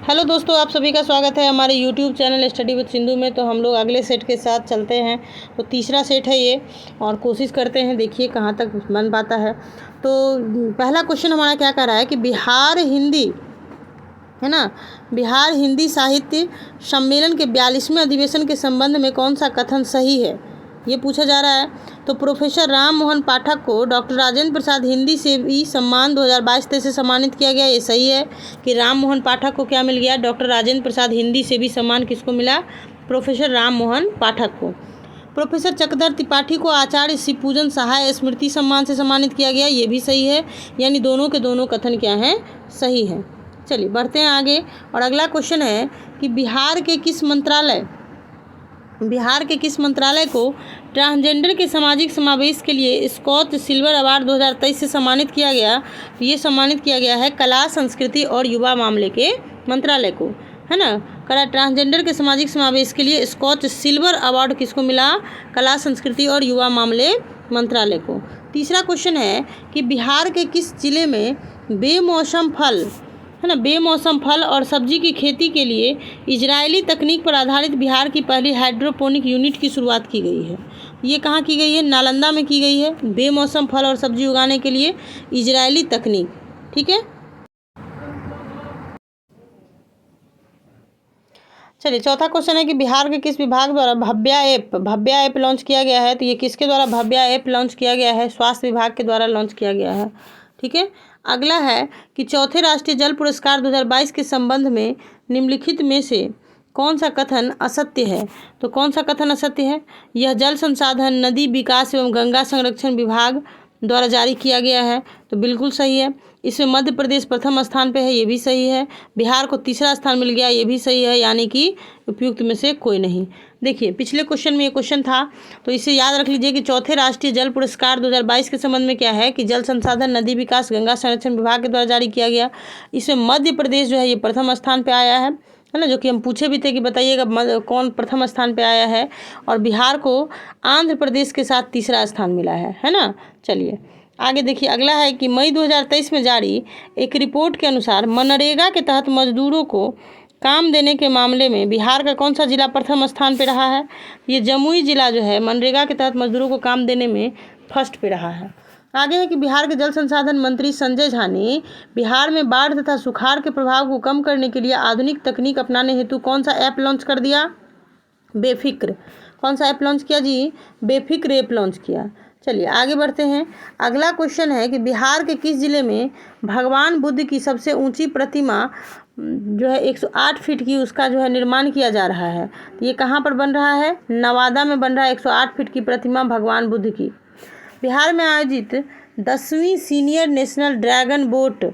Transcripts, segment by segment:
Hello दोस्तों, आप सभी का स्वागत है हमारे YouTube channel study with Sindhu में। तो हम लोग अगले सेट के साथ चलते हैं। तो तीसरा सेट है ये, और कोशिश करते हैं, देखिए कहाँ तक बन पाता है। तो पहला क्वेश्चन हमारा क्या कर रहा है कि बिहार हिंदी, है ना, बिहार हिंदी साहित्य सम्मेलन के 42वें अधिवेशन के संबंध में कौन सा कथन सही है, ये पूछा जा रहा है। तो प्रोफेसर राम मोहन पाठक को डॉक्टर राजेंद्र प्रसाद हिंदी से भी सम्मान 2022-23 से सम्मानित किया गया। ये सही है कि राम मोहन पाठक को क्या मिल गया, डॉक्टर राजेंद्र प्रसाद हिंदी से भी सम्मान किसको मिला, प्रोफेसर राम मोहन पाठक को। प्रोफेसर चक्रधर त्रिपाठी को आचार्य शिवपूजन सहाय स्मृति सम्मान से सम्मानित किया गया। ये भी सही है, यानी दोनों के दोनों कथन क्या हैं, सही हैं। चलिए बढ़ते हैं आगे। और अगला क्वेश्चन है कि बिहार के किस मंत्रालय को ट्रांसजेंडर के सामाजिक समावेश के लिए स्कॉच सिल्वर अवार्ड 2023 से सम्मानित किया गया। तो ये सम्मानित किया गया है कला, संस्कृति और युवा मामले के मंत्रालय को, है ना। कला, ट्रांसजेंडर के सामाजिक समावेश के लिए स्कॉच सिल्वर अवार्ड किसको मिला, कला, संस्कृति और युवा मामले मंत्रालय को। तीसरा क्वेश्चन है कि बिहार के किस जिले में बेमौसम फल, है ना, बेमौसम फल और सब्जी की खेती के लिए इजरायली तकनीक पर आधारित बिहार की पहली हाइड्रोपोनिक यूनिट की शुरुआत की गई है। ये कहाँ की गई है, नालंदा में की गई है, बेमौसम फल और सब्जी उगाने के लिए इजरायली तकनीक। ठीक है, चलिए चौथा क्वेश्चन है कि बिहार के किस विभाग द्वारा भव्या ऐप लॉन्च किया गया है। तो ये किसके द्वारा भव्या ऐप लॉन्च किया गया है, स्वास्थ्य विभाग के द्वारा लॉन्च किया गया है। ठीक है, अगला है कि चौथे राष्ट्रीय जल पुरस्कार 2022 के संबंध में निम्नलिखित में से कौन सा कथन असत्य है। तो कौन सा कथन असत्य है, यह जल संसाधन, नदी विकास एवं गंगा संरक्षण विभाग द्वारा जारी किया गया है। तो बिल्कुल सही है। इसमें मध्य प्रदेश प्रथम स्थान पे है, ये भी सही है। बिहार को तीसरा स्थान मिल गया, ये भी सही है, यानी कि उपयुक्त में से कोई नहीं। देखिए पिछले क्वेश्चन में ये क्वेश्चन था, तो इसे याद रख लीजिए कि चौथे राष्ट्रीय जल पुरस्कार 2022 के संबंध में क्या है कि जल संसाधन, नदी विकास, गंगा संरक्षण विभाग के द्वारा जारी किया गया। इसमें मध्य प्रदेश जो है ये प्रथम स्थान पर आया है ना, जो कि हम पूछे भी थे कि बताइएगा कौन प्रथम स्थान पे आया है। और बिहार को आंध्र प्रदेश के साथ तीसरा स्थान मिला है ना। चलिए आगे देखिए, अगला है कि मई 2023 में जारी एक रिपोर्ट के अनुसार मनरेगा के तहत मजदूरों को काम देने के मामले में बिहार का कौन सा जिला प्रथम स्थान पे रहा है। ये जमुई जिला जो है मनरेगा के तहत मजदूरों को काम देने में फर्स्ट पे रहा है। आगे है कि बिहार के जल संसाधन मंत्री संजय झा ने बिहार में बाढ़ तथा सुखाड़ के प्रभाव को कम करने के लिए आधुनिक तकनीक अपनाने हेतु कौन सा ऐप लॉन्च कर दिया, बेफिक्र। कौन सा ऐप लॉन्च किया जी, बेफिक्र ऐप लॉन्च किया। चलिए आगे बढ़ते हैं। अगला क्वेश्चन है कि बिहार के किस जिले में भगवान बुद्ध की सबसे ऊंची प्रतिमा जो है 108 फीट की, उसका जो है निर्माण किया जा रहा है। ये कहाँ पर बन रहा है, नवादा में बन रहा है 108 फीट की प्रतिमा भगवान बुद्ध की। बिहार में आयोजित 10वीं सीनियर नेशनल ड्रैगन बोट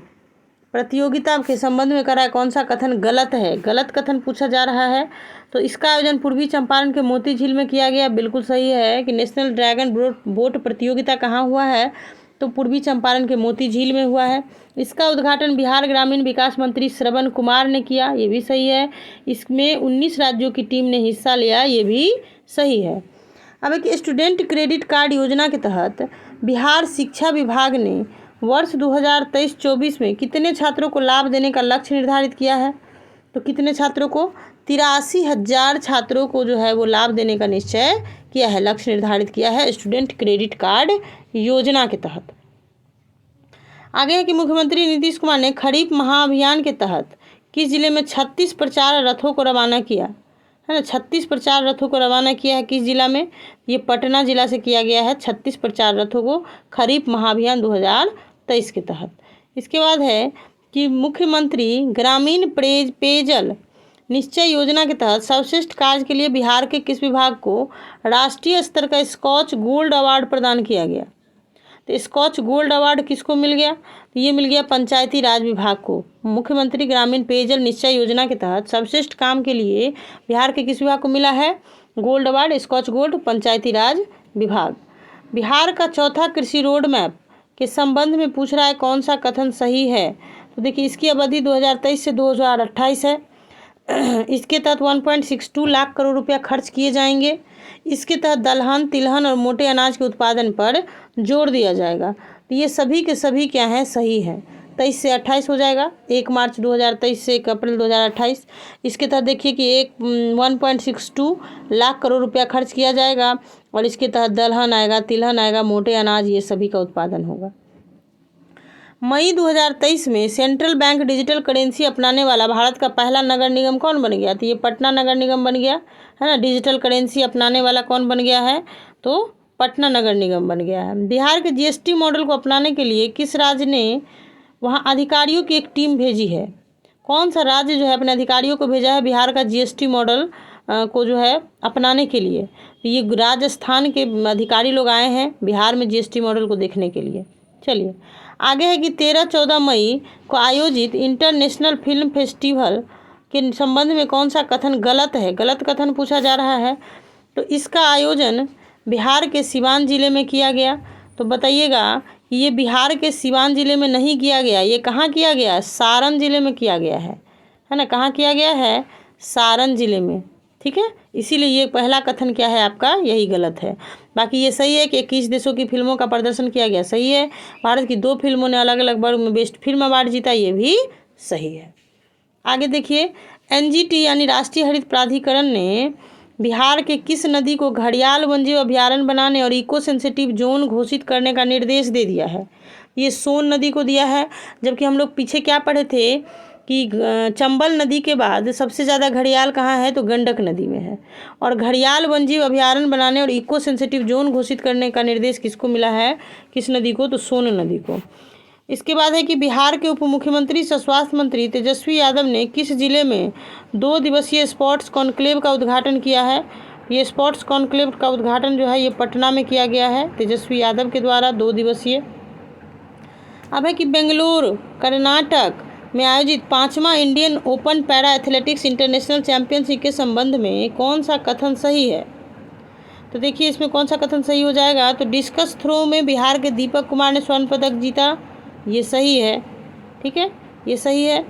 प्रतियोगिता के संबंध में करा कौन सा कथन गलत है, गलत कथन पूछा जा रहा है। तो इसका आयोजन पूर्वी चंपारण के मोती झील में किया गया। बिल्कुल सही है कि नेशनल ड्रैगन बोट प्रतियोगिता कहाँ हुआ है, तो पूर्वी चंपारण के मोती झील में हुआ है। इसका उद्घाटन बिहार ग्रामीण विकास मंत्री श्रवण कुमार ने किया, ये भी सही है। इसमें 19 राज्यों की टीम ने हिस्सा लिया, ये भी सही है। अब एक स्टूडेंट क्रेडिट कार्ड योजना के तहत बिहार शिक्षा विभाग ने वर्ष 2023-24 में कितने छात्रों को लाभ देने का लक्ष्य निर्धारित किया है। तो कितने छात्रों को, 83,000 छात्रों को जो है वो लाभ देने का निश्चय किया है, लक्ष्य निर्धारित किया है स्टूडेंट क्रेडिट कार्ड योजना के तहत। आगे है कि मुख्यमंत्री नीतीश कुमार ने खरीफ महाअभियान के तहत किस जिले में 36 प्रचार रथों को रवाना किया, है ना। 36 प्रचार रथों को रवाना किया है किस जिला में, ये पटना जिला से किया गया है 36 प्रचार रथों को खरीफ महाअभियान 2023 के तहत। इसके बाद है कि मुख्यमंत्री ग्रामीण पेयजल निश्चय योजना के तहत सर्वश्रेष्ठ कार्य के लिए बिहार के किस विभाग को राष्ट्रीय स्तर का स्कॉच गोल्ड अवार्ड प्रदान किया गया। तो स्कॉच गोल्ड अवार्ड किसको मिल गया, तो ये मिल गया पंचायती राज विभाग को। मुख्यमंत्री ग्रामीण पेयजल निश्चय योजना के तहत सर्वश्रेष्ठ काम के लिए बिहार के किस विभाग को मिला है गोल्ड अवार्ड, स्कॉच गोल्ड, पंचायती राज विभाग। बिहार का चौथा कृषि रोड मैप के संबंध में पूछ रहा है कौन सा कथन सही है। तो देखिए इसकी अवधि 2023 से 2028 है। इसके तहत 1.62 लाख करोड़ रुपया खर्च किए जाएंगे। इसके तहत दलहन, तिलहन और मोटे अनाज के उत्पादन पर जोर दिया जाएगा। तो ये सभी के सभी क्या हैं, सही है। 23 से 28 हो जाएगा, 1 मार्च 2023 से 1 अप्रैल 2028। इसके तहत देखिए कि 1.62 लाख करोड़ रुपया खर्च किया जाएगा और इसके तहत दलहन आएगा, तिलहन आएगा, मोटे अनाज, ये सभी का उत्पादन होगा। मई 2023 में सेंट्रल बैंक डिजिटल करेंसी अपनाने वाला भारत का पहला नगर निगम कौन बन गया? तो ये पटना नगर निगम बन गया है ना। डिजिटल करेंसी अपनाने वाला कौन बन गया है? तो पटना नगर निगम बन गया है। बिहार के जीएसटी मॉडल को अपनाने के लिए किस राज्य ने वहाँ अधिकारियों की एक टीम भेजी है? कौन सा राज्य जो है अपने अधिकारियों को भेजा है बिहार का जीएसटी मॉडल को जो है अपनाने के लिए? तो ये राजस्थान के अधिकारी लोग आए हैं बिहार में जीएसटी मॉडल को देखने के लिए। चलिए आगे है कि 13-14 मई को आयोजित इंटरनेशनल फिल्म फेस्टिवल के संबंध में कौन सा कथन गलत है? गलत कथन पूछा जा रहा है। तो इसका आयोजन बिहार के सिवान जिले में किया गया। तो बताइएगा कि ये बिहार के सिवान जिले में नहीं किया गया, ये कहाँ किया गया? सारण जिले में किया गया है ना। कहाँ किया गया है? सारण जिले में, ठीक है। इसीलिए ये पहला कथन क्या है आपका? यही गलत है। बाकी ये सही है कि 21 देशों की फिल्मों का प्रदर्शन किया गया, सही है। भारत की 2 फिल्मों ने अलग अलग वर्ग में बेस्ट फिल्म अवार्ड जीता, ये भी सही है। आगे देखिए, एनजीटी यानी राष्ट्रीय हरित प्राधिकरण ने बिहार के किस नदी को घड़ियाल वन्यजीव अभयारण्य बनाने और इको सेंसिटिव जोन घोषित करने का निर्देश दे दिया है? ये सोन नदी को दिया है। जबकि हम लोग पीछे क्या पढ़े थे कि चंबल नदी के बाद सबसे ज़्यादा घड़ियाल कहाँ है? तो गंडक नदी में है। और घड़ियाल वन्यजीव अभयारण्य बनाने और इको सेंसिटिव जोन घोषित करने का निर्देश किसको मिला है? किस नदी को? तो सोन नदी को। इसके बाद है कि बिहार के उप मुख्यमंत्री सह स्वास्थ्य मंत्री तेजस्वी यादव ने किस जिले में 2 दिवसीय स्पोर्ट्स कॉन्क्लेव का उद्घाटन किया है? ये स्पोर्ट्स कॉन्क्लेव का उद्घाटन जो है ये पटना में किया गया है तेजस्वी यादव के द्वारा, 2 दिवसीय। अब है कि बेंगलुरु कर्नाटक में आयोजित 5वां Indian open para athletics international championship के संबंध में कौन सा कथन सही है? तो देखिए इसमें कौन सा कथन सही हो जाएगा? तो डिस्कस थ्रो में बिहार के दीपक कुमार ने स्वर्ण पदक जीता, ये सही है, ठीक है, ये सही है।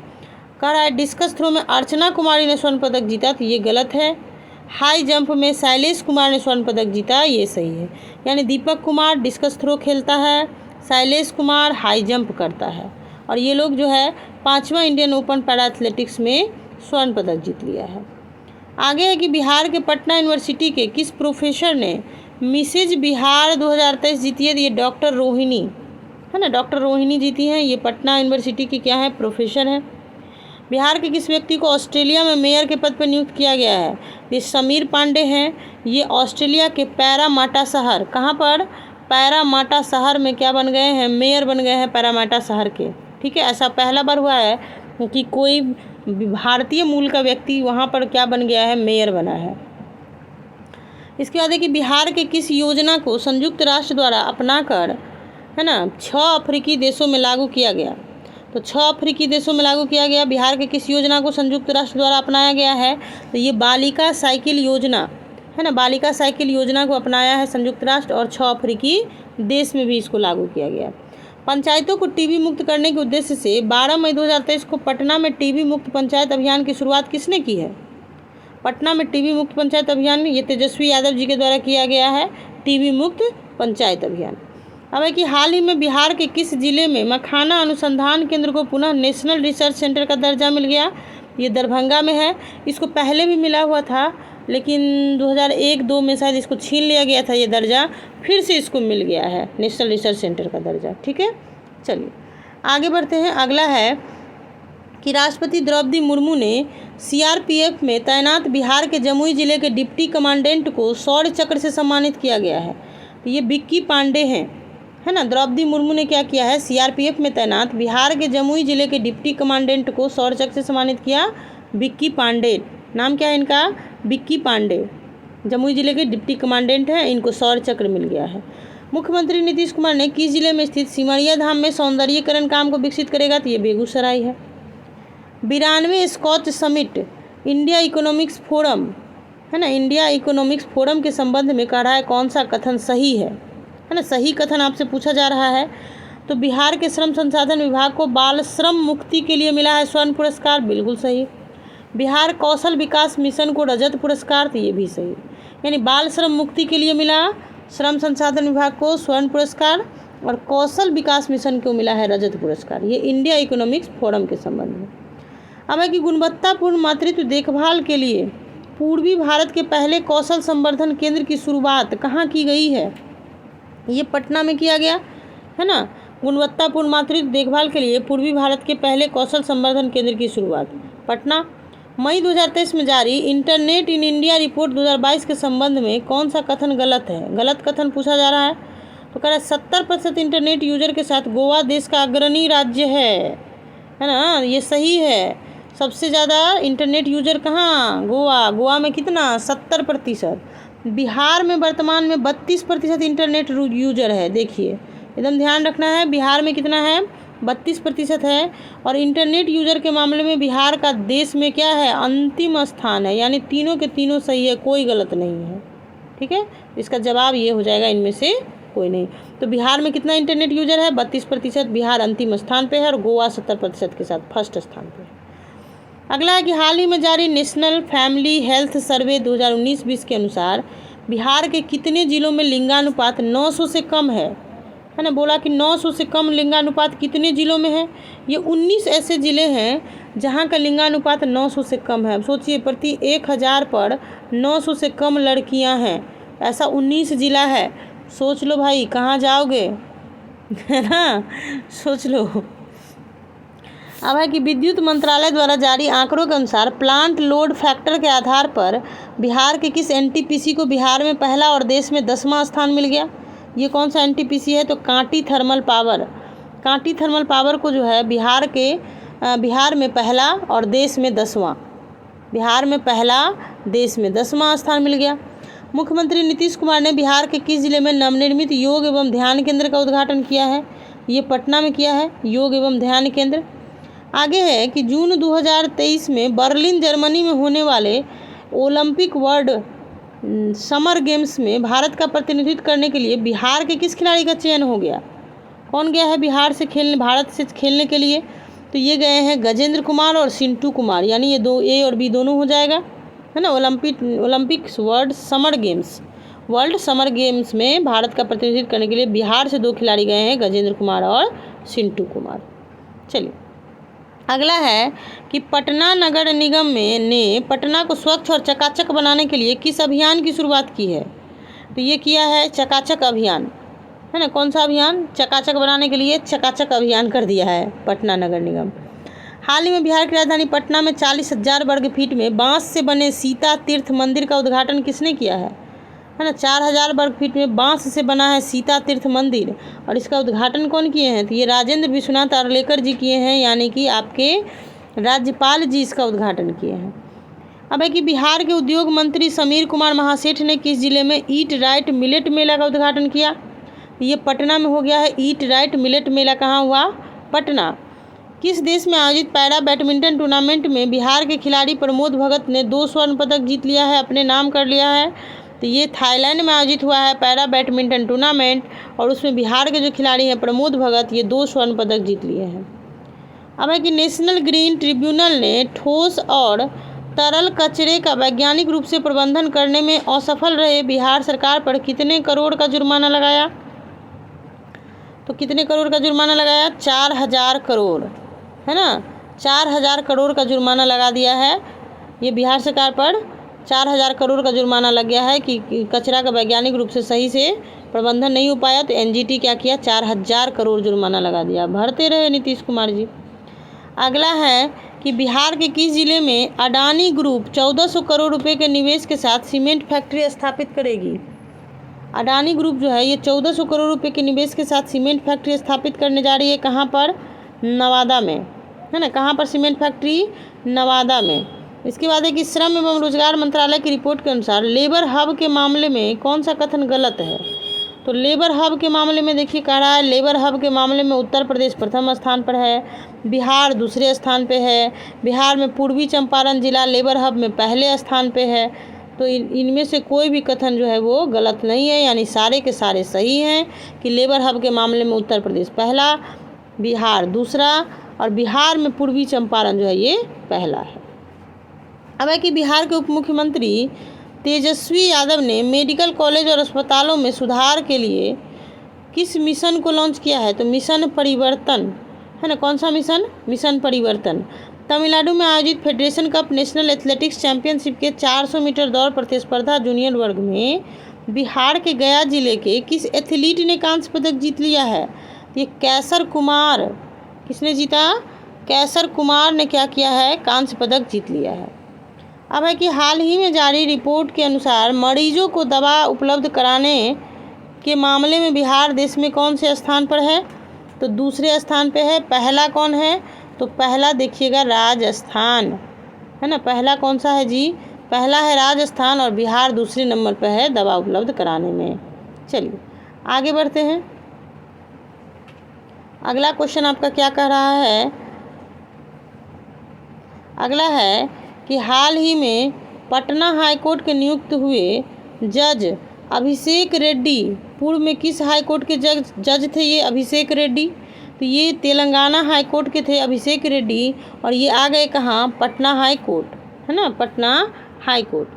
कह रहा है डिस्कस थ्रो में अर्चना कुमारी ने स्वर्ण पदक जीता, तो ये गलत है। हाई जंप में शैलेश कुमार ने स्वर्ण पदक जीता, ये सही है। यानी दीपक कुमार डिस्कस थ्रो खेलता है, शैलेश कुमार हाई जंप करता है और ये लोग जो है 5वां इंडियन ओपन पैरा एथलेटिक्स में स्वर्ण पदक जीत लिया है। आगे है कि बिहार के पटना यूनिवर्सिटी के किस प्रोफेसर ने मिसेज बिहार 2023 जीती है? ये डॉक्टर रोहिणी है ना, डॉक्टर रोहिणी जीती हैं। ये पटना यूनिवर्सिटी की क्या है? प्रोफेसर हैं। बिहार के किस व्यक्ति को ऑस्ट्रेलिया में मेयर के पद पर नियुक्त किया गया है? ये समीर पांडे हैं। ये ऑस्ट्रेलिया के पैरामाटा शहर, कहाँ पर? पैरामाटा शहर में क्या बन गए हैं? मेयर बन गए हैं पैरामाटा शहर के, ठीक है। ऐसा पहला बार हुआ है कि कोई भारतीय मूल का व्यक्ति वहाँ पर क्या बन गया है? मेयर बना है। इसके बाद है कि बिहार के किस योजना को संयुक्त राष्ट्र द्वारा अपनाकर है ना 6 अफ्रीकी देशों में लागू किया गया? तो 6 अफ्रीकी देशों में लागू किया गया। बिहार के किस योजना को संयुक्त राष्ट्र द्वारा अपनाया गया है? तो ये बालिका साइकिल योजना है ना, बालिका साइकिल योजना को अपनाया है संयुक्त राष्ट्र और 6 अफ्रीकी देश में भी इसको लागू किया गया। पंचायतों को टीबी मुक्त करने के उद्देश्य से 12 मई 2023 को पटना में टीबी मुक्त पंचायत अभियान की शुरुआत किसने की है? पटना में टीबी मुक्त पंचायत अभियान ये तेजस्वी यादव जी के द्वारा किया गया है, टीबी मुक्त पंचायत अभियान। अब है कि हाल ही में बिहार के किस जिले में मखाना अनुसंधान केंद्र को पुनः नेशनल रिसर्च सेंटर का दर्जा मिल गया? ये दरभंगा में है। इसको पहले भी मिला हुआ था लेकिन 2001-2 में शायद इसको छीन लिया गया था ये दर्जा, फिर से इसको मिल गया है नेशनल रिसर्च सेंटर का दर्जा, ठीक है। चलिए आगे बढ़ते हैं। अगला है कि राष्ट्रपति द्रौपदी मुर्मू ने सीआरपीएफ में तैनात बिहार के जमुई जिले के डिप्टी कमांडेंट को शौर्य चक्र से सम्मानित किया गया है। तो ये बिक्की पांडे हैं है ना। द्रौपदी मुर्मू ने क्या किया है? सीआरपीएफ में तैनात बिहार के जमुई जिले के डिप्टी कमांडेंट को शौर्य चक्र से सम्मानित किया। बिक्की पांडे, नाम क्या है इनका? बिक्की पांडे, जमुई जिले के डिप्टी कमांडेंट हैं, इनको शौर्य चक्र मिल गया है। मुख्यमंत्री नीतीश कुमार ने किस जिले में स्थित सिमरिया धाम में सौंदर्यीकरण काम को विकसित करेगा? तो ये बेगूसराय है। 92वें Skoch summit India economics forum है ना, इंडिया इकोनॉमिक्स फोरम के संबंध में कह रहा है कौन सा कथन सही है ना। सही कथन आपसे पूछा जा रहा है। तो बिहार के श्रम संसाधन विभाग को बाल श्रम मुक्ति के लिए मिला है स्वर्ण पुरस्कार, बिल्कुल सही। बिहार कौशल विकास मिशन को रजत पुरस्कार, तो ये भी सही। यानी बाल श्रम मुक्ति के लिए मिला श्रम संसाधन विभाग को स्वर्ण पुरस्कार और कौशल विकास मिशन को मिला है रजत पुरस्कार। ये इंडिया इकोनॉमिक्स फोरम के संबंध में। अब है कि गुणवत्तापूर्ण मातृत्व देखभाल के लिए पूर्वी भारत के पहले कौशल संवर्धन केंद्र की शुरुआत कहाँ की गई है? ये पटना में किया गया है ना। गुणवत्तापूर्ण मातृत्व देखभाल के लिए पूर्वी भारत के पहले कौशल संवर्धन केंद्र की शुरुआत पटना। मई 2023 में जारी इंटरनेट इन इंडिया रिपोर्ट 2022 के संबंध में कौन सा कथन गलत है? गलत कथन पूछा जा रहा है। तो कह रहा है 70% इंटरनेट यूजर के साथ गोवा देश का अग्रणी राज्य है ना। ये सही है। सबसे ज़्यादा इंटरनेट यूजर कहाँ? गोवा। गोवा में कितना? 70%। बिहार में वर्तमान में 32% इंटरनेट यूजर है। देखिए एकदम ध्यान रखना है, बिहार में कितना है? 32% है। और इंटरनेट यूजर के मामले में बिहार का देश में क्या है? अंतिम स्थान है। यानी तीनों के तीनों सही है, कोई गलत नहीं है। ठीक है, इसका जवाब ये हो जाएगा, इनमें से कोई नहीं। तो बिहार में कितना इंटरनेट यूजर है? 32%। बिहार अंतिम स्थान पे है और गोवा 70% के साथ फर्स्ट स्थान पे है। अगला है कि हाल ही में जारी नेशनल फैमिली हेल्थ सर्वे 2019-20 के अनुसार बिहार के कितने जिलों में लिंगानुपात 900 से कम है ना। बोला कि 900 से कम लिंगानुपात कितने जिलों में है? ये 19 ऐसे ज़िले हैं जहाँ का लिंगानुपात 900 से कम है। अब सोचिए, प्रति 1000 पर 900 से कम लड़कियाँ हैं, ऐसा 19 ज़िला है। सोच लो भाई, कहाँ जाओगे? है ना, सोच लो। अब है कि विद्युत मंत्रालय द्वारा जारी आंकड़ों के अनुसार प्लांट लोड फैक्टर के आधार पर बिहार के किस एनटीपीसी को बिहार में पहला और देश में 10वां स्थान मिल गया? ये कौन सा एनटीपीसी है? तो Kanti thermal power. Kanti thermal power को जो है बिहार में पहला और देश में 10वां। बिहार में पहला, देश में 10वां स्थान मिल गया। मुख्यमंत्री नीतीश कुमार ने बिहार के किस जिले में नवनिर्मित योग एवं ध्यान केंद्र का उद्घाटन किया है? ये पटना में किया है, योग एवं ध्यान केंद्र। आगे है कि जून 2023 में बर्लिन जर्मनी में होने वाले ओलंपिक वर्ल्ड समर गेम्स में भारत का प्रतिनिधित्व करने के लिए बिहार के किस खिलाड़ी का चयन हो गया? कौन गया है भारत से खेलने के लिए? तो ये गए हैं गजेंद्र कुमार और सिंटू कुमार। यानी ये दो, ए और बी दोनों हो जाएगा, है ना। ओलंपिक्स वर्ल्ड समर गेम्स में भारत का प्रतिनिधित्व करने के लिए बिहार से 2 खिलाड़ी गए हैं, गजेंद्र कुमार और सिंटू कुमार। चलिए अगला है कि पटना नगर निगम ने पटना को स्वच्छ और चकाचक बनाने के लिए किस अभियान की शुरुआत की है? तो ये किया है चकाचक अभियान, है ना। कौन सा अभियान? चकाचक बनाने के लिए चकाचक अभियान कर दिया है पटना नगर निगम। हाल ही में बिहार की राजधानी पटना में 40,000 वर्ग फीट में बांस से बने सीता तीर्थ मंदिर का उद्घाटन किसने किया है ना। 4000 वर्ग फीट में बांस से बना है सीता तीर्थ मंदिर, और इसका उद्घाटन कौन किए हैं? तो ये राजेंद्र विश्वनाथ अर्लेकर जी किए हैं, यानी कि आपके राज्यपाल जी इसका उद्घाटन किए हैं। अब है कि बिहार के उद्योग मंत्री समीर कुमार महासेठ ने किस जिले में ईट राइट मिलेट मेला का उद्घाटन किया? ये पटना में हो गया है। ईट राइट मिलेट मेला कहाँ हुआ? पटना। किस देश में आयोजित पैरा बैडमिंटन टूर्नामेंट में बिहार के खिलाड़ी प्रमोद भगत ने 2 स्वर्ण पदक जीत लिया है, अपने नाम कर लिया है? तो ये थाईलैंड में आयोजित हुआ है पैरा बैडमिंटन टूर्नामेंट, और उसमें बिहार के जो खिलाड़ी हैं प्रमोद भगत, ये 2 स्वर्ण पदक जीत लिए हैं। अब है कि नेशनल ग्रीन ट्रिब्यूनल ने ठोस और तरल कचरे का वैज्ञानिक रूप से प्रबंधन करने में असफल रहे बिहार सरकार पर कितने करोड़ का जुर्माना लगाया? तो कितने करोड़ का जुर्माना लगाया? 4000 करोड़, है ना। 4000 करोड़ का जुर्माना लगा दिया है ये बिहार सरकार पर। 4000 करोड़ का जुर्माना लग गया है कि कचरा का वैज्ञानिक रूप से सही से प्रबंधन नहीं हो पाया। तो एनजीटी क्या किया? 4000 करोड़ जुर्माना लगा दिया। भरते रहे नीतीश कुमार जी। अगला है कि बिहार के किस जिले में अडानी ग्रुप 1400 करोड़ रुपए के निवेश के साथ सीमेंट फैक्ट्री स्थापित करेगी? अडानी ग्रुप जो है ये 1400 करोड़ रुपए के निवेश के साथ सीमेंट फैक्ट्री स्थापित करने जा रही है। कहाँ पर? नवादा में, है ना। कहाँ पर सीमेंट फैक्ट्री? नवादा में। इसके बाद है कि श्रम एवं रोजगार मंत्रालय की रिपोर्ट के अनुसार लेबर हब के मामले में कौन सा कथन गलत है? तो लेबर हब के मामले में देखिए कह रहा है, लेबर हब के मामले में उत्तर प्रदेश प्रथम स्थान पर है, बिहार दूसरे स्थान पे है। बिहार में पूर्वी चंपारण जिला लेबर हब में पहले स्थान पे है। तो इनमें से कोई भी कथन जो है वो गलत नहीं है, यानी सारे के सारे सही हैं कि लेबर हब के मामले में उत्तर प्रदेश पहला, बिहार दूसरा, और बिहार में पूर्वी चंपारण जो है ये पहला है। अब है कि बिहार के उप मुख्यमंत्री तेजस्वी यादव ने मेडिकल कॉलेज और अस्पतालों में सुधार के लिए किस मिशन को लॉन्च किया है? तो मिशन परिवर्तन है ना। कौन सा मिशन? मिशन परिवर्तन। तमिलनाडु में आयोजित federation cup national athletics championship के 400 मीटर दौड़ प्रतिस्पर्धा जूनियर वर्ग में बिहार के गया जिले के किस एथलीट ने कांस्य पदक जीत लिया है? ये कैसर कुमार। किसने जीता? कैसर कुमार ने क्या किया है? कांस्य पदक जीत लिया है। अब है कि हाल ही में जारी रिपोर्ट के अनुसार मरीजों को दवा उपलब्ध कराने के मामले में बिहार देश में कौन से स्थान पर है? तो दूसरे स्थान पे है। पहला कौन है? तो पहला देखिएगा राजस्थान है ना। पहला कौन सा है जी? पहला है राजस्थान और बिहार दूसरे नंबर पर है दवा उपलब्ध कराने में। चलिए आगे बढ़ते हैं। अगला क्वेश्चन आपका क्या कह रहा है? अगला है कि हाल ही में पटना हाईकोर्ट के नियुक्त हुए जज अभिषेक रेड्डी पूर्व में किस हाईकोर्ट के जज थे? ये अभिषेक रेड्डी। तो ये तेलंगाना हाईकोर्ट के थे अभिषेक रेड्डी और ये आ गए कहाँ? पटना हाईकोर्ट है ना। पटना हाईकोर्ट।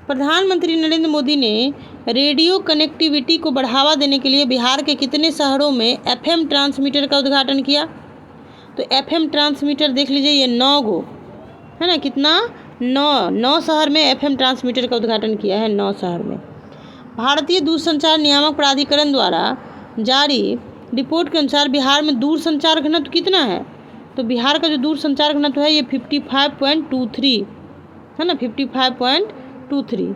प्रधानमंत्री नरेंद्र मोदी ने रेडियो कनेक्टिविटी को बढ़ावा देने के लिए बिहार के कितने शहरों में एफएम ट्रांसमीटर का उद्घाटन किया? तो एफएम ट्रांसमीटर देख लीजिए, ये 9 गो है ना। कितना? 9 शहर में एफएम ट्रांसमीटर का उद्घाटन किया है, 9 शहर में। भारतीय दूरसंचार नियामक प्राधिकरण द्वारा जारी रिपोर्ट के अनुसार बिहार में दूरसंचार घनत्व कितना है? तो बिहार का जो दूरसंचार घनत्व है ये 55.23 है ना। 55.23।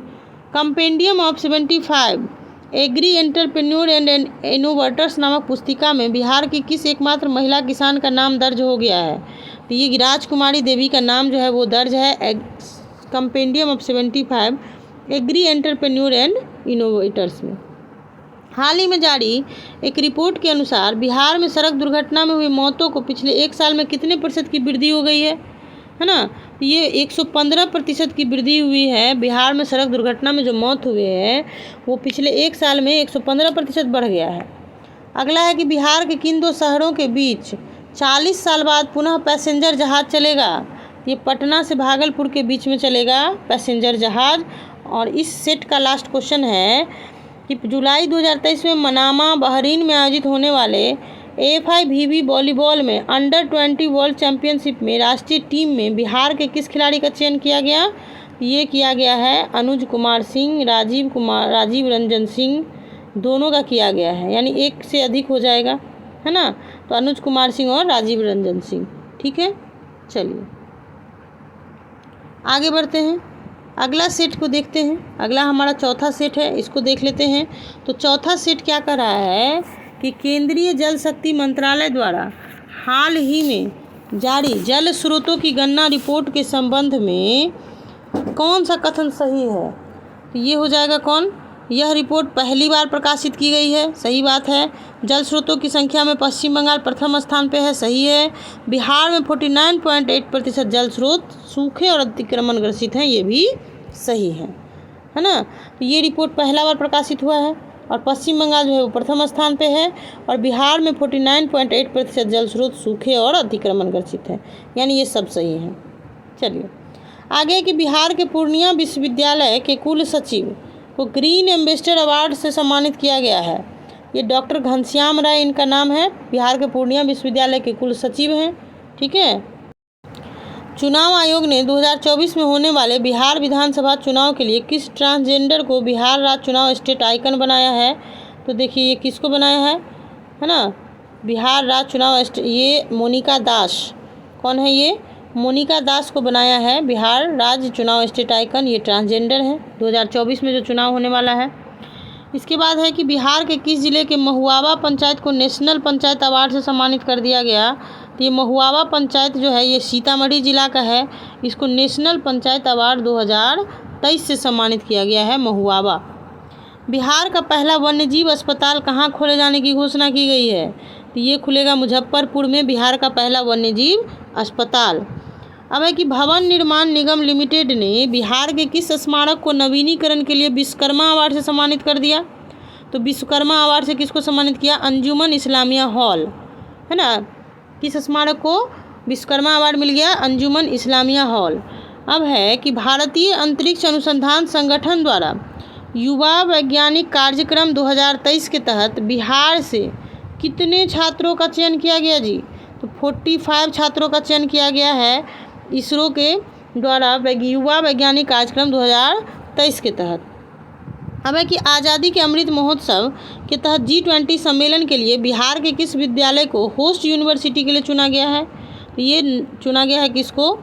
Compendium of 75 agri entrepreneur and innovators नामक पुस्तिका में बिहार की किस एकमात्र महिला किसान का नाम दर्ज हो गया है? तो ये राजकुमारी देवी का नाम जो है वो दर्ज है compendium of 75 agri entrepreneur and innovators में। हाल ही में जारी एक रिपोर्ट के अनुसार बिहार में सड़क दुर्घटना में हुई मौतों को पिछले 1 साल में कितने % की वृद्धि हो गई है ना। ये 115% की वृद्धि हुई है। बिहार में सड़क दुर्घटना में जो मौत हुए हैं वो पिछले 1 साल में 115% बढ़ गया है। अगला है कि बिहार के किन 2 शहरों के बीच 40 साल बाद पुनः पैसेंजर जहाज़ चलेगा? ये पटना से भागलपुर के बीच में चलेगा पैसेंजर जहाज़। और इस सेट का लास्ट क्वेश्चन है कि जुलाई 2023 में मनामा बहरीन में आयोजित होने वाले AFIVB वॉलीबॉल में अंडर-20 वर्ल्ड चैंपियनशिप में राष्ट्रीय टीम में बिहार के किस खिलाड़ी का चयन किया गया? ये किया गया है अनुज कुमार सिंह, राजीव रंजन सिंह, दोनों का किया गया है, यानी एक से अधिक हो जाएगा है ना। तो अनुज कुमार सिंह और राजीव रंजन सिंह, ठीक है। चलिए आगे बढ़ते हैं, अगला सेट को देखते हैं। अगला हमारा चौथा सेट है, इसको देख लेते हैं। तो चौथा सेट क्या कर रहा है कि केंद्रीय जल शक्ति मंत्रालय द्वारा हाल ही में जारी जल स्रोतों की गणना रिपोर्ट के संबंध में कौन सा कथन सही है? तो ये हो जाएगा कौन? यह रिपोर्ट पहली बार प्रकाशित की गई है, सही बात है। जल स्रोतों की संख्या में पश्चिम बंगाल प्रथम स्थान पे है, सही है। बिहार में 49.8% जल स्रोत सूखे और अतिक्रमण ग्रसित हैं, ये भी सही है ना। तो ये रिपोर्ट पहला बार प्रकाशित हुआ है और पश्चिम बंगाल जो है वो प्रथम स्थान पे है और बिहार में 49.8% जल स्रोत सूखे और अतिक्रमण ग्रसित है, यानी ये सब सही है। चलिए आगे कि बिहार के पूर्णिया विश्वविद्यालय के कुल सचिव को ग्रीन एम्बेसडर अवार्ड से सम्मानित किया गया है। ये डॉक्टर घनश्याम राय इनका नाम है, बिहार के पूर्णिया विश्वविद्यालय के कुल सचिव हैं, ठीक है। चुनाव आयोग ने 2024 में होने वाले बिहार विधानसभा चुनाव के लिए किस ट्रांसजेंडर को बिहार राज्य चुनाव स्टेट आइकन बनाया है? तो देखिए ये किसको बनाया है ना, बिहार राज्य चुनाव ये मोनिका दास, कौन है ये? मोनिका दास को बनाया है बिहार राज्य चुनाव स्टेट आइकन। ये ट्रांसजेंडर है 2024 में जो चुनाव होने वाला है। इसके बाद है कि बिहार के किस जिले के महुआवा पंचायत को नेशनल पंचायत अवार्ड से सम्मानित कर दिया गया? तो ये महुआवा पंचायत जो है ये सीतामढ़ी जिला का है, इसको नेशनल पंचायत अवार्ड 2023 से सम्मानित किया गया है महुआवा। बिहार का पहला वन्यजीव अस्पताल कहाँ खोले जाने की घोषणा की गई है? तो ये खुलेगा मुजफ्फरपुर में, बिहार का पहला वन्यजीव अस्पताल। अब है कि भवन निर्माण निगम लिमिटेड ने बिहार के किस स्मारक को नवीनीकरण के लिए विश्वकर्मा अवार्ड से सम्मानित कर दिया? तो विश्वकर्मा अवार्ड से किसको सम्मानित किया? अंजुमन इस्लामिया हॉल, है ना। किस स्मारक को विश्वकर्मा अवार्ड मिल गया? अंजुमन इस्लामिया हॉल। अब है कि भारतीय अंतरिक्ष अनुसंधान संगठन द्वारा युवा वैज्ञानिक कार्यक्रम 2023 के तहत बिहार से कितने छात्रों का चयन किया गया जी? तो 45 छात्रों का चयन किया गया है इसरो के द्वारा युवा वैज्ञानिक कार्यक्रम 2023 के तहत। अब है कि आज़ादी के अमृत महोत्सव के तहत G20 सम्मेलन के लिए बिहार के किस विद्यालय को होस्ट यूनिवर्सिटी के लिए चुना गया है? तो ये चुना गया है किसको?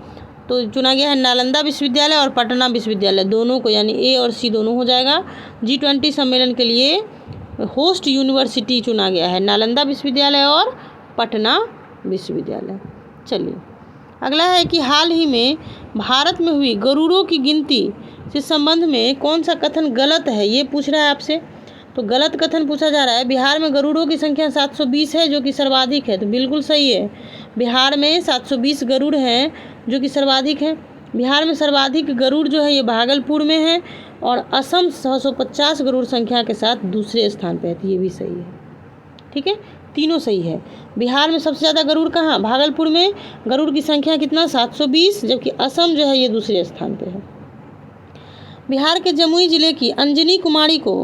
तो चुना गया है नालंदा विश्वविद्यालय और पटना विश्वविद्यालय, दोनों को, यानी ए और सी दोनों हो जाएगा। G20 सम्मेलन के लिए होस्ट यूनिवर्सिटी चुना गया है नालंदा विश्वविद्यालय और पटना विश्वविद्यालय। चलिए अगला है कि हाल ही में भारत में हुई गरुड़ों की गिनती से संबंध में कौन सा कथन गलत है, ये पूछ रहा है आपसे। तो गलत कथन पूछा जा रहा है, बिहार में गरुड़ों की संख्या 720 है जो कि सर्वाधिक है। तो बिल्कुल सही है, बिहार में 720 गरुड़ हैं जो कि सर्वाधिक है। बिहार में सर्वाधिक गरुड़ जो है ये भागलपुर में है और असम 650 गरुड़ संख्या के साथ दूसरे स्थान पर है। तो ये भी सही है, ठीक है, तीनों सही है। बिहार में सबसे ज़्यादा गरुड़ कहाँ? भागलपुर में गरुड़ की संख्या कितना? 720, जबकि असम जो है ये दूसरे स्थान पे है। बिहार के जमुई जिले की अंजनी कुमारी को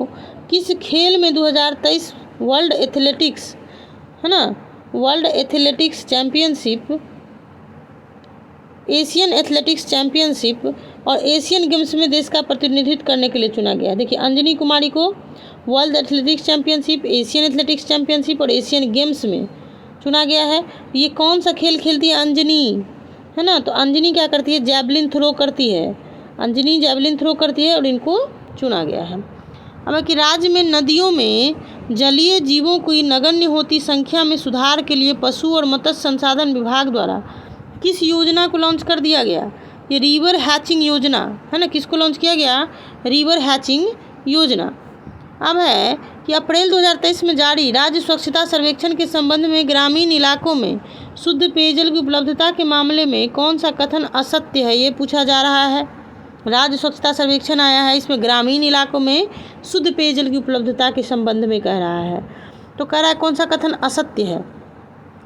किस खेल में 2023 वर्ल्ड एथलेटिक्स, है ना, world athletics championship, Asian athletics championship और एशियन गेम्स में देश का प्रतिनिधित्व करने के लिए चुना गया है? देखिए अंजनी कुमारी को world athletics championship, Asian athletics championship और एशियन गेम्स में चुना गया है। ये कौन सा खेल खेलती है अंजनी, है ना? तो अंजनी क्या करती है? जैवलिन थ्रो करती है। अंजनी जैवलिन थ्रो करती है और इनको चुना गया है। अब कि राज्य में नदियों में जलीय जीवों की नगण्य होती संख्या में सुधार के लिए पशु और मत्स्य संसाधन विभाग द्वारा किस योजना को लॉन्च कर दिया गया? ये रिवर हैचिंग योजना, है ना, किसको लॉन्च किया गया? रिवर हैचिंग योजना। अब है कि अप्रैल 2023 में जारी राज्य स्वच्छता सर्वेक्षण के संबंध में ग्रामीण इलाकों में शुद्ध पेयजल की उपलब्धता के मामले में कौन सा कथन असत्य है, ये पूछा जा रहा है। राज्य स्वच्छता सर्वेक्षण आया है, इसमें ग्रामीण इलाकों में शुद्ध पेयजल की उपलब्धता के संबंध में कह रहा है। तो कह रहा है कौन सा कथन असत्य है?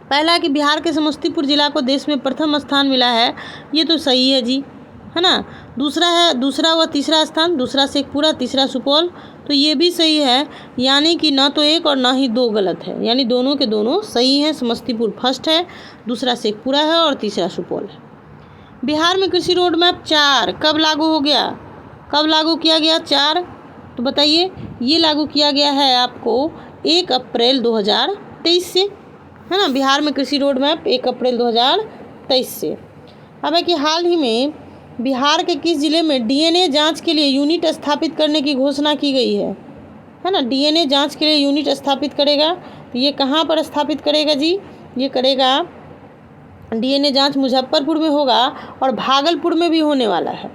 पहला है कि बिहार के समस्तीपुर जिला को देश में प्रथम स्थान मिला है, ये तो सही है जी, है ना। दूसरा व तीसरा स्थान, दूसरा शेखपुरा, तीसरा सुपौल, तो ये भी सही है, यानी कि ना तो एक और ना ही दो गलत है, यानी दोनों के दोनों सही हैं। समस्तीपुर फर्स्ट है, दूसरा शेखपुरा है और तीसरा सुपौल है। बिहार में कृषि रोड मैप 4 कब लागू हो गया? कब लागू किया गया 4? तो बताइए। ये लागू किया गया है आपको 1 अप्रैल 2023 से, है ना। बिहार में कृषि रोड मैप 1 अप्रैल 2023 से। अब है कि हाल ही में बिहार के किस जिले में डीएनए जांच के लिए यूनिट स्थापित करने की घोषणा की गई है ना। डीएनए जांच के लिए यूनिट स्थापित करेगा, तो ये कहाँ पर स्थापित करेगा जी? ये करेगा डीएनए जांच मुजफ्फरपुर में होगा और भागलपुर में भी होने वाला है,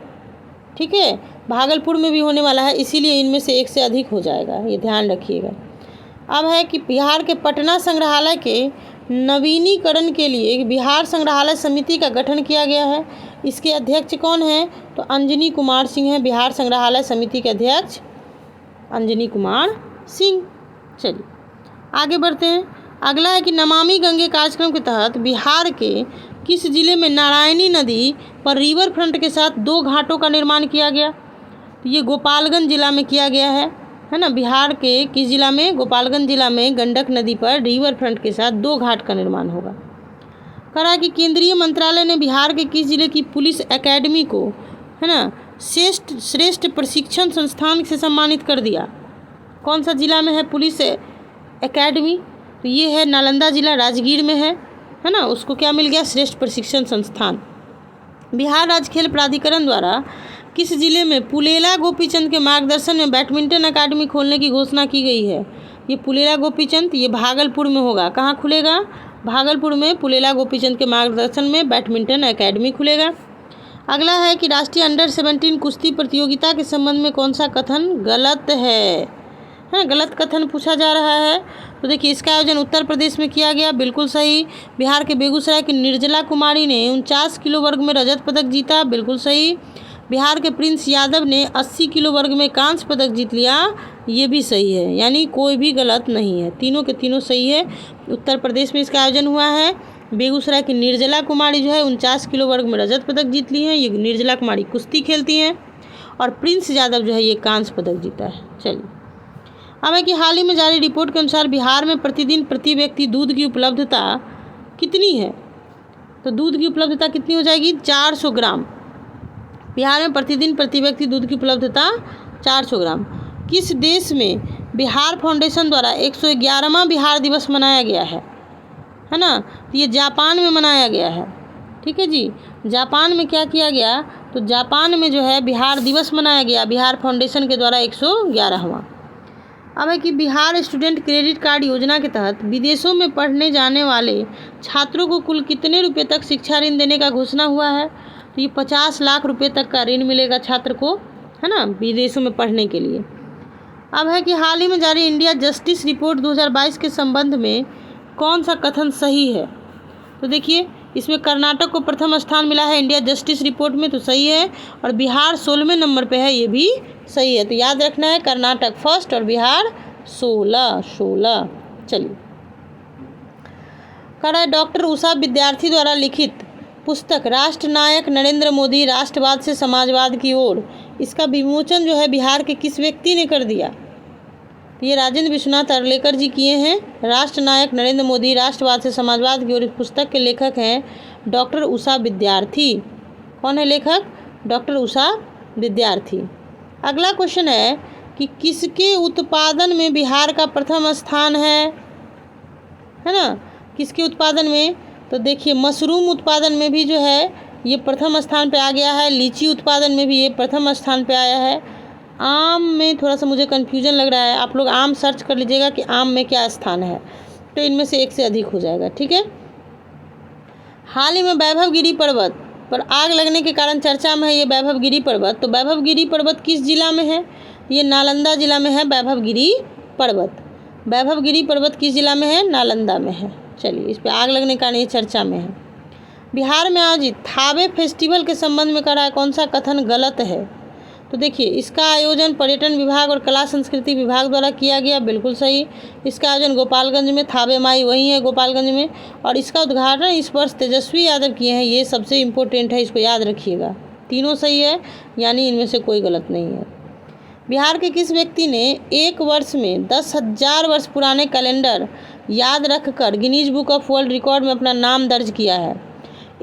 ठीक है, भागलपुर में भी होने वाला है, इसीलिए इनमें से एक से अधिक हो जाएगा, ये ध्यान रखिएगा। अब है कि बिहार के पटना संग्रहालय के नवीनीकरण के लिए बिहार संग्रहालय समिति का गठन किया गया है। इसके अध्यक्ष कौन हैं? तो अंजनी कुमार सिंह हैं, बिहार संग्रहालय समिति के अध्यक्ष अंजनी कुमार सिंह। चलिए आगे बढ़ते हैं। अगला है कि नमामि गंगे कार्यक्रम के तहत बिहार के किस जिले में नारायणी नदी पर रिवर फ्रंट के साथ 2 घाटों का निर्माण किया गया? तो ये गोपालगंज जिला में किया गया है ना। बिहार के किस जिला में? गोपालगंज जिला में गंडक नदी पर रिवर फ्रंट के साथ 2 घाट का निर्माण होगा। कहा कि केंद्रीय मंत्रालय ने बिहार के किस जिले की पुलिस एकेडमी को, है ना, श्रेष्ठ प्रशिक्षण संस्थान से सम्मानित कर दिया? कौन सा जिला में है पुलिस एकेडमी? तो ये है नालंदा जिला, राजगीर में है ना। उसको क्या मिल गया? श्रेष्ठ प्रशिक्षण संस्थान। बिहार राज्य खेल प्राधिकरण द्वारा किस जिले में पुलेला गोपीचंद के मार्गदर्शन में बैडमिंटन अकादमी खोलने की घोषणा की गई है? ये पुलेला गोपीचंद, ये भागलपुर में होगा। कहाँ खुलेगा? भागलपुर में पुलेला गोपीचंद के मार्गदर्शन में बैडमिंटन अकादमी खुलेगा। अगला है कि राष्ट्रीय अंडर 17 कुश्ती प्रतियोगिता के संबंध में कौन सा कथन गलत है ना। गलत कथन पूछा जा रहा है। तो देखिए इसका आयोजन उत्तर प्रदेश में किया गया, बिल्कुल सही। बिहार के बेगूसराय की निर्जला कुमारी ने 49 किलो वर्ग में रजत पदक जीता, बिल्कुल सही। बिहार के प्रिंस यादव ने 80 किलो वर्ग में कांस्य पदक जीत लिया, ये भी सही है, यानी कोई भी गलत नहीं है, तीनों के तीनों सही है। उत्तर प्रदेश में इसका आयोजन हुआ है। बेगूसराय की निर्जला कुमारी जो है 49 किलो वर्ग में रजत पदक जीत ली हैं। ये निर्जला कुमारी कुश्ती खेलती हैं। और प्रिंस यादव जो है ये कांस्य पदक जीता है। चलिए, अब है कि हाल ही में जारी रिपोर्ट के अनुसार बिहार में प्रतिदिन प्रति व्यक्ति दूध की उपलब्धता कितनी है? तो दूध की उपलब्धता कितनी हो जाएगी? 400 ग्राम। बिहार में प्रतिदिन प्रति व्यक्ति दूध की उपलब्धता 400 ग्राम। किस देश में बिहार फाउंडेशन द्वारा 111वां बिहार दिवस मनाया गया है ना? तो ये जापान में मनाया गया है। ठीक है जी, जापान में क्या किया गया? तो जापान में जो है बिहार दिवस मनाया गया बिहार फाउंडेशन के द्वारा 111वां। अब है कि बिहार स्टूडेंट क्रेडिट कार्ड योजना के तहत विदेशों में पढ़ने जाने वाले छात्रों को कुल कितने रुपए तक शिक्षा ऋण देने का घोषणा हुआ है? तो ये 50 लाख रुपए तक का ऋण मिलेगा छात्र को, है ना, विदेशों में पढ़ने के लिए। अब है कि हाल ही में जारी इंडिया जस्टिस रिपोर्ट 2022 के संबंध में कौन सा कथन सही है? तो देखिए, इसमें कर्नाटक को प्रथम स्थान मिला है इंडिया जस्टिस रिपोर्ट में, तो सही है, और बिहार 16वें नंबर पे है, ये भी सही है। तो याद रखना है, कर्नाटक फर्स्ट और बिहार 16। चलिए, कह रहा है डॉक्टर उषा विद्यार्थी द्वारा लिखित पुस्तक राष्ट्रनायक नरेंद्र मोदी राष्ट्रवाद से समाजवाद की ओर, इसका विमोचन जो है बिहार के किस व्यक्ति ने कर दिया? ये राजेंद्र विश्वनाथ अर्लेकर जी किए हैं। राष्ट्रनायक नरेंद्र मोदी राष्ट्रवाद से समाजवाद की ओर, इस पुस्तक के लेखक हैं डॉक्टर उषा विद्यार्थी। कौन है लेखक? डॉक्टर उषा विद्यार्थी। अगला क्वेश्चन है कि किसके उत्पादन में बिहार का प्रथम स्थान है ना? किसके उत्पादन में? तो देखिए, मशरूम उत्पादन में भी जो है ये प्रथम स्थान पे आ गया है, लीची उत्पादन में भी ये प्रथम स्थान पे आया है। आम में थोड़ा सा मुझे कन्फ्यूजन लग रहा है, आप लोग आम सर्च कर लीजिएगा कि आम में क्या स्थान है, तो इनमें से एक से अधिक हो जाएगा। ठीक है। हाल ही में वैभवगिरी पर्वत पर आग लगने के कारण चर्चा में है ये वैभवगिरी पर्वत। तो वैभवगिरी पर्वत किस जिला में है? ये नालंदा जिला में है वैभवगिरी पर्वत। वैभवगिरी पर्वत किस जिला में है? नालंदा में है। चलिए, इस पर आग लगने के कारण ये चर्चा में है। बिहार में आयोजित थावे फेस्टिवल के संबंध में करा है कौन सा कथन गलत है? तो देखिए, इसका आयोजन पर्यटन विभाग और कला संस्कृति विभाग द्वारा किया गया, बिल्कुल सही। इसका आयोजन गोपालगंज में, थावे माई वही है गोपालगंज में, और इसका उद्घाटन इस वर्ष तेजस्वी यादव किए हैं। ये सबसे इम्पोर्टेंट है, इसको याद रखिएगा। तीनों सही है, यानी इनमें से कोई गलत नहीं है। बिहार के किस व्यक्ति ने एक वर्ष में 10,000 वर्ष पुराने कैलेंडर याद रखकर Guinness book of world record में अपना नाम दर्ज किया है?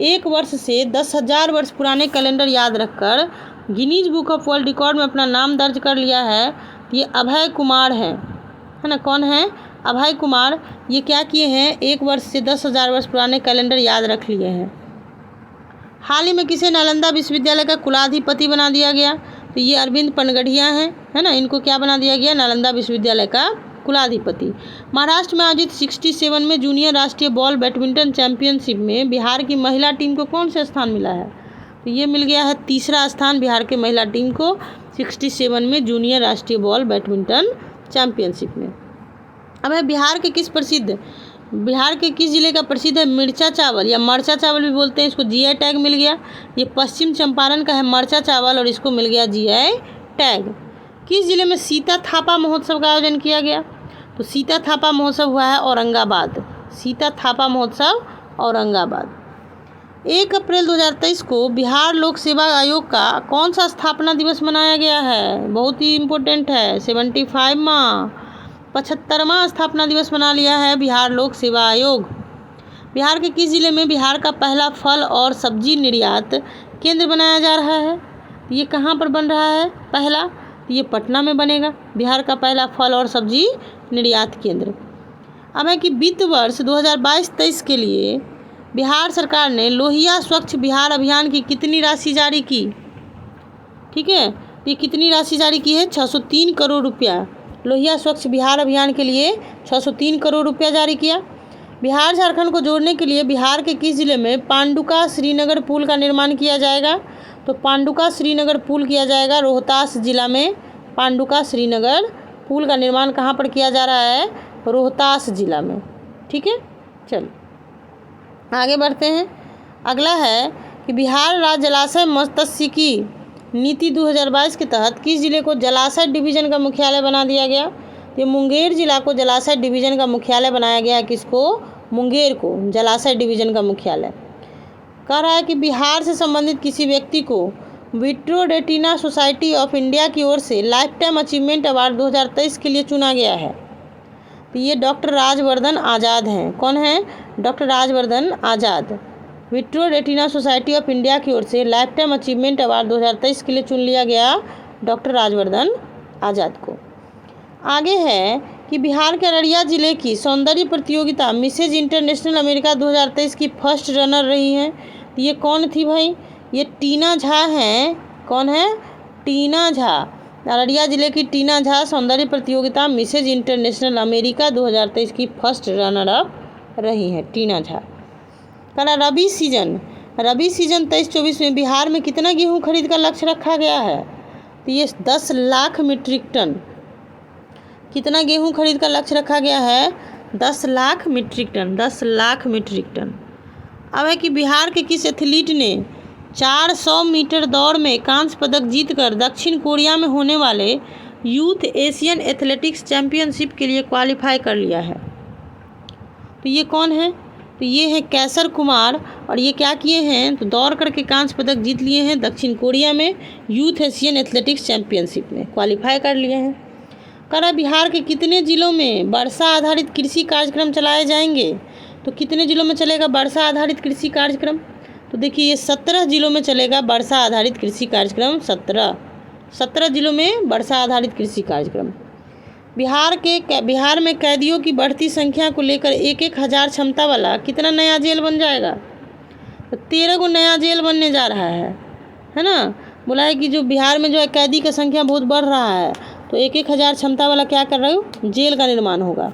एक वर्ष से 10,000 वर्ष पुराने कैलेंडर याद रखकर Guinness book of world record में अपना नाम दर्ज कर लिया है, ये अभय कुमार है ना? कौन है? अभय कुमार। ये क्या किए हैं? एक वर्ष से 10,000 वर्ष पुराने कैलेंडर याद रख लिए हैं। हाल ही में किसे नालंदा विश्वविद्यालय का कुलाधिपति बना दिया गया? तो ये अरविंद पनगढ़िया हैं, है ना? इनको क्या बना दिया गया? नालंदा विश्वविद्यालय का कुलाधिपति। महाराष्ट्र में आयोजित 67वें जूनियर राष्ट्रीय बॉल बैडमिंटन चैंपियनशिप में बिहार की महिला टीम को कौन सा स्थान मिला है? तो ये मिल गया है तीसरा स्थान बिहार के महिला टीम को 67 जूनियर राष्ट्रीय बॉल बैडमिंटन चैंपियनशिप में। अब है बिहार के किस जिले का प्रसिद्ध है मिर्चा चावल, या मरचा चावल भी बोलते हैं, इसको जीआई टैग मिल गया। ये पश्चिम चंपारण का है मरचा चावल, और इसको मिल गया जीआई टैग। किस जिले में सीता थापा महोत्सव का आयोजन किया गया? तो सीता थापा महोत्सव हुआ है औरंगाबाद। सीता थापा महोत्सव औरंगाबाद। 1 अप्रैल 2023 को बिहार लोक सेवा आयोग का कौन सा स्थापना दिवस मनाया गया है? बहुत ही इम्पोर्टेंट है। 75वां स्थापना दिवस मना लिया है बिहार लोक सेवा आयोग। बिहार के किस जिले में बिहार का पहला फल और सब्जी निर्यात केंद्र बनाया जा रहा है? ये कहाँ पर बन रहा है? पहला ये पटना में बनेगा, बिहार का पहला फल और सब्जी निर्यात केंद्र। अब है कि वित्त वर्ष 2022-23 के लिए बिहार सरकार ने लोहिया स्वच्छ बिहार अभियान की कितनी राशि जारी की? ठीक है, ये कितनी राशि जारी की है? 603 करोड़ रुपया। लोहिया स्वच्छ बिहार अभियान के लिए 603 करोड़ रुपया जारी किया। बिहार झारखंड को जोड़ने के लिए बिहार के किस जिले में पांडुका श्रीनगर पुल का निर्माण किया जाएगा? तो पांडुका श्रीनगर पुल किया जाएगा रोहतास जिला में। पांडुका श्रीनगर पुल का निर्माण कहाँ पर किया जा रहा है? रोहतास जिला में। ठीक है, चलो आगे बढ़ते हैं। अगला है कि बिहार राज्य जलाशय मत्स्यिकी नीति 2022 के तहत किस जिले को जलाशय डिवीज़न का मुख्यालय बना दिया गया? ये मुंगेर जिला को जलाशय डिवीज़न का मुख्यालय बनाया गया है। किसको? मुंगेर को जलाशय डिवीज़न का मुख्यालय। कह रहा है कि बिहार से संबंधित किसी व्यक्ति को vitro retina society of India की ओर से लाइफ टाइम अचीवमेंट अवार्ड 2023 के लिए चुना गया है? तो ये डॉक्टर राजवर्धन आज़ाद हैं। कौन है? Doctor Rajvardhan Azad. Vitro retina society of India की ओर से लाइफ टाइम अचीवमेंट अवार्ड 2023 के लिए चुन लिया गया डॉक्टर राजवर्धन आज़ाद को। आगे है कि बिहार के अररिया जिले की सौंदर्य प्रतियोगिता मिसेज इंटरनेशनल अमेरिका 2023 की फर्स्ट रनर रही हैं। तो ये कौन थी भाई? ये टीना झा हैं। कौन है? टीना झा। अररिया जिले की टीना झा सौंदर्य प्रतियोगिता मिसेज इंटरनेशनल अमेरिका 2023 की फर्स्ट रनर अप रही हैं, टीना झा। कल रबी सीजन 23-24 में बिहार में कितना गेहूँ खरीद का लक्ष्य रखा गया है? तो ये 10 लाख मीट्रिक टन। कितना गेहूं खरीद का लक्ष्य रखा गया है? 10 lakh metric ton. 10 lakh metric ton. अब है कि बिहार के किस एथलीट ने 400 मीटर दौड़ में कांस्य पदक जीतकर दक्षिण कोरिया में होने वाले यूथ एशियन एथलेटिक्स चैंपियनशिप के लिए क्वालिफाई कर लिया है? तो ये कौन है? तो ये है कैसर कुमार। और ये क्या किए हैं? तो दौड़ करके कांस्य पदक जीत लिए हैं दक्षिण कोरिया में यूथ एशियन एथलेटिक्स चैंपियनशिप में क्वालिफाई कर लिए हैं। करा बिहार के कितने ज़िलों में वर्षा आधारित कृषि कार्यक्रम चलाए जाएंगे? तो कितने ज़िलों में चलेगा वर्षा आधारित कृषि कार्यक्रम? तो देखिए ये 17 ज़िलों में चलेगा वर्षा आधारित कृषि कार्यक्रम। 17 ज़िलों में वर्षा आधारित कृषि कार्यक्रम। बिहार में कैदियों की बढ़ती संख्या को लेकर 1-1 हज़ार क्षमता वाला कितना नया जेल बन जाएगा? तो 13 को नया जेल बनने जा रहा है ना। बोला है कि जो बिहार में जो है कैदी का संख्या बहुत बढ़ रहा है, तो 1-1 हज़ार क्षमता वाला क्या कर रहे हो? जेल का निर्माण होगा।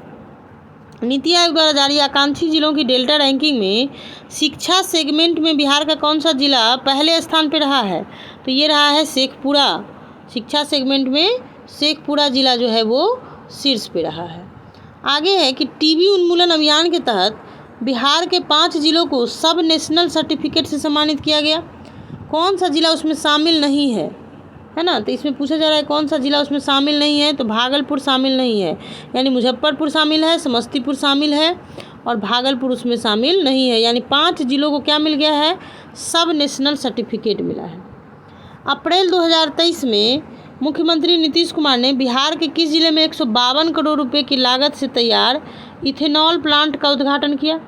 नीति आयोग द्वारा जारी आकांक्षी जिलों की डेल्टा रैंकिंग में शिक्षा सेगमेंट में बिहार का कौन सा जिला पहले स्थान पर रहा है? तो ये रहा है शेखपुरा। शिक्षा सेगमेंट में शेखपुरा जिला जो है वो शीर्ष पे रहा है। आगे है कि टीबी उन्मूलन अभियान के तहत बिहार के 5 जिलों को सब नेशनल सर्टिफिकेट से सम्मानित किया गया। कौन सा जिला उसमें शामिल नहीं है ना? तो इसमें पूछा जा रहा है कौन सा जिला उसमें शामिल नहीं है। तो भागलपुर शामिल नहीं है, यानी मुजफ्फरपुर शामिल है, समस्तीपुर शामिल है और भागलपुर उसमें शामिल नहीं है। यानी 5 जिलों को क्या मिल गया है? सब नेशनल सर्टिफिकेट मिला है। अप्रैल 2023 में मुख्यमंत्री नीतीश कुमार ने बिहार के किस जिले में 152 करोड़ रुपए की लागत से तैयार इथेनॉल प्लांट का उद्घाटन किया?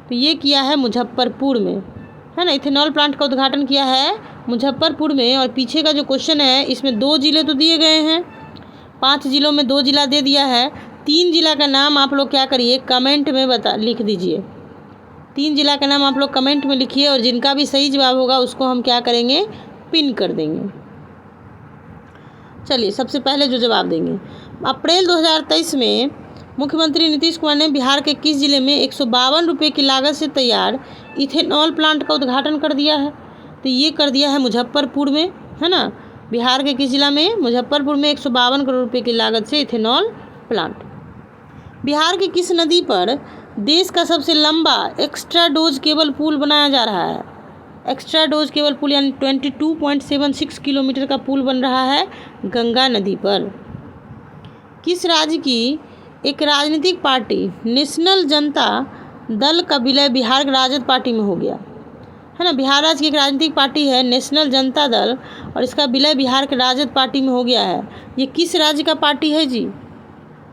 तो ये किया है मुजफ्फरपुर में, है ना। इथेनॉल प्लांट का उद्घाटन किया है मुजफ्फरपुर में। और पीछे का जो क्वेश्चन है इसमें 2 जिले तो दिए गए हैं, 5 जिलों में 2 जिला दे दिया है। 3 जिला का नाम आप लोग क्या करिए? कमेंट में लिख दीजिए। 3 जिला का नाम आप लोग कमेंट में लिखिए और जिनका भी सही जवाब होगा उसको हम क्या करेंगे? पिन कर देंगे। चलिए सबसे पहले जो जवाब देंगे, अप्रैल 2023 में मुख्यमंत्री नीतीश कुमार ने बिहार के किस जिले में 152 रुपये की लागत से तैयार इथेनॉल प्लांट का उद्घाटन कर दिया है? तो ये कर दिया है मुजफ्फरपुर में, है ना। बिहार के किस जिला में? मुजफ्फरपुर में 152 करोड़ रुपये की लागत से इथेनॉल प्लांट। बिहार की किस नदी पर देश का सबसे लंबा एक्स्ट्रा डोज केबल पुल बनाया जा रहा है? एक्स्ट्रा डोज केबल पुल यानी 22.76 किलोमीटर का पुल बन रहा है गंगा नदी पर। किस राज्य की एक राजनीतिक पार्टी नेशनल जनता दल का विलय बिहार राजद पार्टी में हो गया? है ना। बिहार राज्य की एक राजनीतिक पार्टी है नेशनल जनता दल और इसका विलय बिहार के राजद पार्टी में हो गया है। ये किस राज्य का पार्टी है जी?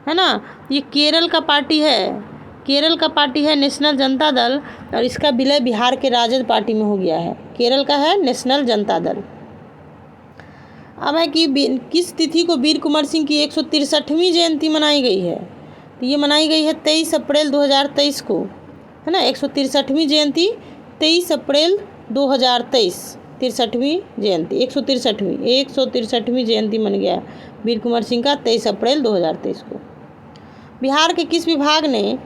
है ना। ये केरल का पार्टी है। केरल का पार्टी है नेशनल जनता दल और इसका विलय बिहार के राजद पार्टी में हो गया है। केरल का है नेशनल जनता दल। अब है कि किस तिथि को वीर कुंवर सिंह की 163वीं जयंती मनाई गई है? तो ये मनाई गई है 23 अप्रैल 2023 को, है ना। 163वीं जयंती 23 अप्रैल 2023, 63वीं जयंती, 163वीं जयंती मन गया वीर कुंवर सिंह का 23 अप्रैल 2023 को। बिहार के किस विभाग ने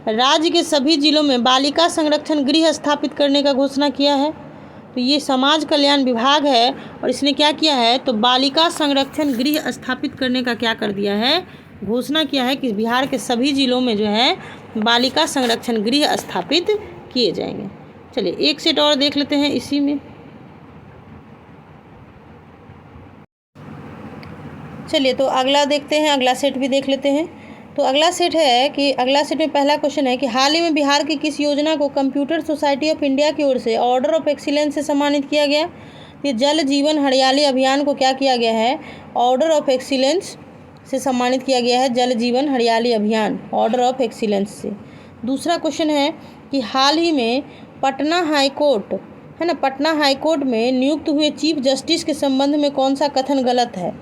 राज्य के सभी जिलों में बालिका संरक्षण गृह स्थापित करने का घोषणा किया है? तो ये समाज कल्याण विभाग है और इसने क्या किया है? तो बालिका संरक्षण गृह स्थापित करने का क्या कर दिया है? घोषणा किया है कि बिहार के सभी जिलों में जो है बालिका संरक्षण गृह स्थापित किए जाएंगे। चलिए एक सेट और देख लेते हैं इसी में। चलिए तो अगला देखते हैं, अगला सेट भी देख लेते हैं। तो अगला सेट है कि अगला सेट में पहला क्वेश्चन है कि हाल ही में बिहार की किस योजना को कंप्यूटर सोसाइटी ऑफ इंडिया की ओर से ऑर्डर ऑफ एक्सीलेंस से सम्मानित किया गया? ये जल जीवन हरियाली अभियान को क्या किया गया है, ऑर्डर ऑफ एक्सीलेंस से सम्मानित किया गया है। जल जीवन हरियाली अभियान ऑर्डर ऑफ एक्सीलेंस से। दूसरा क्वेश्चन है कि हाल ही में पटना हाई कोर्ट है ना, पटना हाई कोर्ट में नियुक्त हुए चीफ जस्टिस के संबंध में कौन सा कथन गलत है।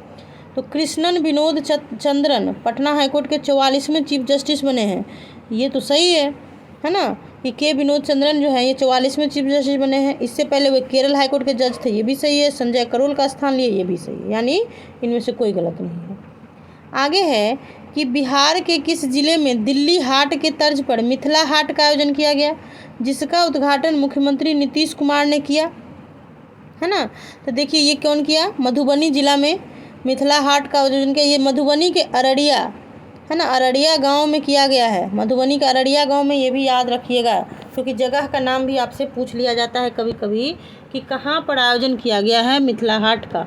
तो कृष्णन विनोद चंद्रन पटना हाई कोर्ट के 44वें चीफ जस्टिस बने हैं, ये तो सही है ना, कि के विनोद चंद्रन जो है ये 44वें चीफ जस्टिस बने हैं। इससे पहले वे केरल हाई कोर्ट के जज थे, ये भी सही है। संजय करोल का स्थान लिए, ये भी सही है, यानी इनमें से कोई गलत नहीं है। आगे है कि बिहार के किस जिले में दिल्ली हाट के तर्ज पर मिथिला हाट का आयोजन किया गया, जिसका उद्घाटन मुख्यमंत्री नीतीश कुमार ने किया, है ना। तो देखिए ये कौन किया, मधुबनी जिला में मिथिला हाट का आयोजन किया। ये मधुबनी के अररिया है ना, अररिया गांव में किया गया है। मधुबनी का अररिया गांव में, ये भी याद रखिएगा, क्योंकि जगह का नाम भी आपसे पूछ लिया जाता है कभी कभी कि कहाँ पर आयोजन किया गया है मिथिला हाट का।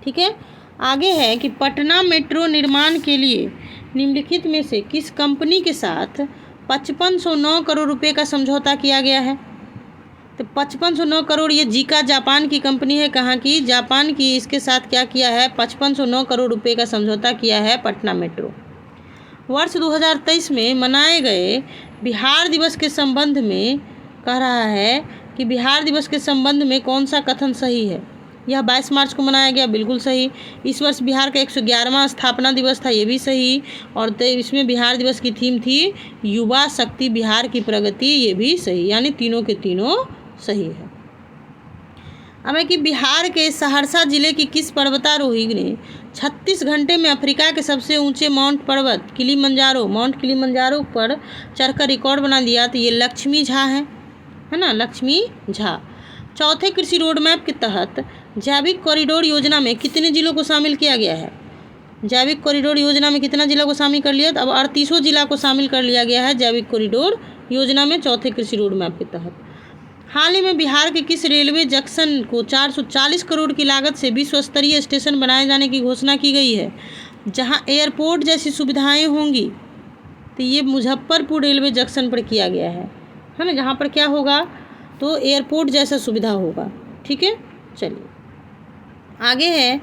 ठीक है। आगे है कि पटना मेट्रो निर्माण के लिए निम्नलिखित में से किस कंपनी के साथ 5509 करोड़ रुपए का समझौता किया गया है। तो 5509 करोड़, ये जीका जापान की कंपनी है। कहाँ की, जापान की। इसके साथ क्या किया है, 5509 करोड़ रुपए का समझौता किया है पटना मेट्रो। वर्ष 2023 में मनाए गए बिहार दिवस के संबंध में कह रहा है कि बिहार दिवस के संबंध में कौन सा कथन सही है। यह 22 मार्च को मनाया गया, बिल्कुल सही। इस वर्ष बिहार का 111वां स्थापना दिवस था, ये भी सही। और इसमें बिहार दिवस की थीम थी युवा शक्ति बिहार की प्रगति, ये भी सही, यानी तीनों के तीनों सही है। अब है कि बिहार के सहरसा जिले की किस पर्वतारोही ने 36 घंटे में अफ्रीका के सबसे ऊंचे माउंट पर्वत माउंट किलिमंजारो पर चढ़कर रिकॉर्ड बना दिया। तो ये लक्ष्मी झा है ना, लक्ष्मी झा। चौथे कृषि रोड मैप के तहत जैविक कॉरिडोर योजना में कितने जिलों को शामिल किया गया है। जैविक कॉरिडोर योजना में कितना जिला को शामिल कर लिया, अब 38 जिला को शामिल कर लिया गया है जैविक कॉरिडोर योजना में, चौथे कृषि रोड मैप के तहत। हाल ही में बिहार के किस रेलवे जंक्शन को 440 करोड़ की लागत से विश्व स्तरीय स्टेशन बनाए जाने की घोषणा की गई है, जहां एयरपोर्ट जैसी सुविधाएं होंगी। तो ये मुजफ्फरपुर रेलवे जंक्शन पर किया गया है ना, जहां पर क्या होगा, तो एयरपोर्ट जैसा सुविधा होगा। ठीक है। चलिए आगे है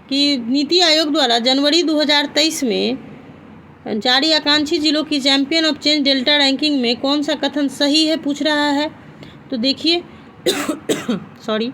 कि नीति आयोग द्वारा जनवरी 2023 में जारी आकांक्षी जिलों की champion of change delta ranking में कौन सा कथन सही है, पूछ रहा है। तो देखिए सॉरी